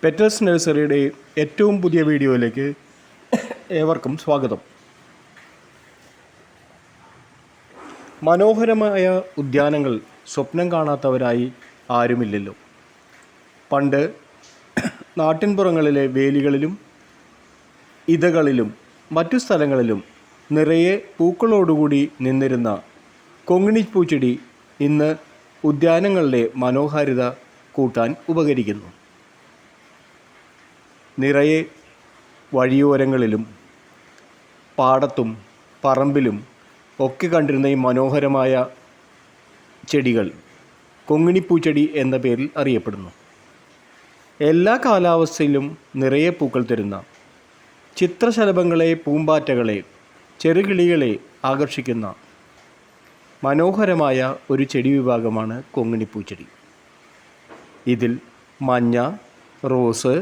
Petals നഴ്സറിയുടെ ഏറ്റവും പുതിയ വീഡിയോയിലേക്ക് ഏവർക്കും സ്വാഗതം. മനോഹരമായ ഉദ്യാനങ്ങൾ സ്വപ്നം കാണാത്തവരായി ആരുമില്ലല്ലോ. പണ്ട് നാട്ടിൻപുറങ്ങളിലെ വേലികളിലും ഇതകളിലും മറ്റു സ്ഥലങ്ങളിലും നിറയെ പൂക്കളോടുകൂടി നിന്നിരുന്ന കൊങ്ങിണിപ്പൂച്ചെടി ഇന്ന് ഉദ്യാനങ്ങളുടെ മനോഹാരിത കൂട്ടാൻ ഉപകരിക്കുന്നു. നിറയെ വഴിയോരങ്ങളിലും പാടത്തും പറമ്പിലും ഒക്കെ കണ്ടിരുന്ന ഈ മനോഹരമായ ചെടികൾ കൊങ്ങിണിപ്പൂച്ചെടി എന്ന പേരിൽ അറിയപ്പെടുന്നു. എല്ലാ കാലാവസ്ഥയിലും നിറയെ പൂക്കൾ തരുന്ന ചിത്രശലഭങ്ങളെ, പൂമ്പാറ്റകളെ, ചെറുകിളികളെ ആകർഷിക്കുന്ന മനോഹരമായ ഒരു ചെടി വിഭാഗമാണ് കൊങ്ങിണിപ്പൂച്ചെടി. ഇതിൽ മഞ്ഞ, റോസ്,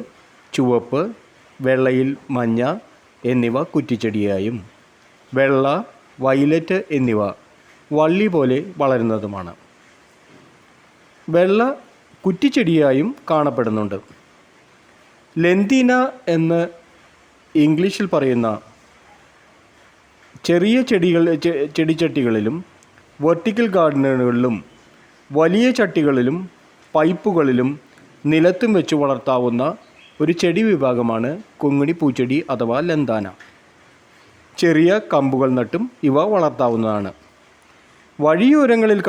ചുവപ്പ്, വെള്ളയിൽ മഞ്ഞ എന്നിവ കുറ്റിച്ചെടിയായും വെള്ള, വയലറ്റ് എന്നിവ വള്ളി പോലെ വളരുന്നതുമാണ്. വെള്ള കുറ്റിച്ചെടിയായും കാണപ്പെടുന്നുണ്ട്. ലെന്തീന എന്ന് ഇംഗ്ലീഷിൽ പറയുന്ന ചെറിയ ചെടിച്ചട്ടികളിലും വെർട്ടിക്കൽ ഗാർഡനുകളിലും വലിയ ചട്ടികളിലും പൈപ്പുകളിലും നിലത്തും വെച്ച് വളർത്താവുന്ന ഒരു ചെടി വിഭാഗമാണ് കൊങ്ങിണിപ്പൂച്ചെടി അഥവാ ലെന്താന. ചെറിയ കമ്പുകൾ നട്ടും ഇവ വളർത്താവുന്നതാണ്. വഴിയോരങ്ങളിൽ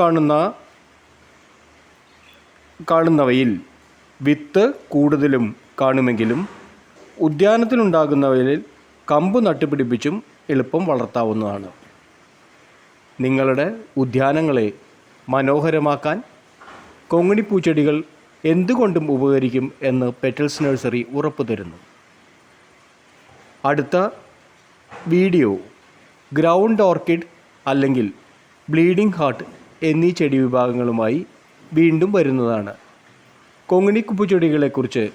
കാണുന്നവയിൽ വിത്ത് കൂടുതലും കാണുമെങ്കിലും ഉദ്യാനത്തിലുണ്ടാകുന്നവയിൽ കമ്പ് നട്ടുപിടിപ്പിച്ചും എളുപ്പം വളർത്താവുന്നതാണ്. നിങ്ങളുടെ ഉദ്യാനങ്ങളെ മനോഹരമാക്കാൻ കൊങ്ങിണിപ്പൂച്ചെടികൾ എന്തുകൊണ്ടും ഉപകരിക്കും എന്ന് പെറ്റൽസ് നഴ്സറി ഉറപ്പു തരുന്നു. അടുത്ത വീഡിയോ ഗ്രൗണ്ട് ഓർക്കിഡ് അല്ലെങ്കിൽ ബ്ലീഡിംഗ് ഹാർട്ട് എന്നീ ചെടി വിഭാഗങ്ങളുമായി വീണ്ടും വരുന്നതാണ്. കൊങ്ങിണിപ്പൂച്ചെടികളെക്കുറിച്ച്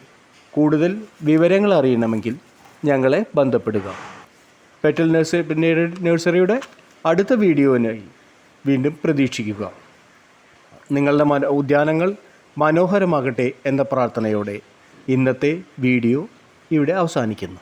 കൂടുതൽ വിവരങ്ങൾ അറിയണമെങ്കിൽ ഞങ്ങളെ ബന്ധപ്പെടുക. പെറ്റൽ നഴ്സറിയുടെ അടുത്ത വീഡിയോവിനായി വീണ്ടും പ്രതീക്ഷിക്കുക. നിങ്ങളുടെ ഉദ്യാനങ്ങൾ മനോഹരമാകട്ടെ എന്ന പ്രാർത്ഥനയോടെ ഇന്നത്തെ വീഡിയോ ഇവിടെ അവസാനിക്കുന്നു.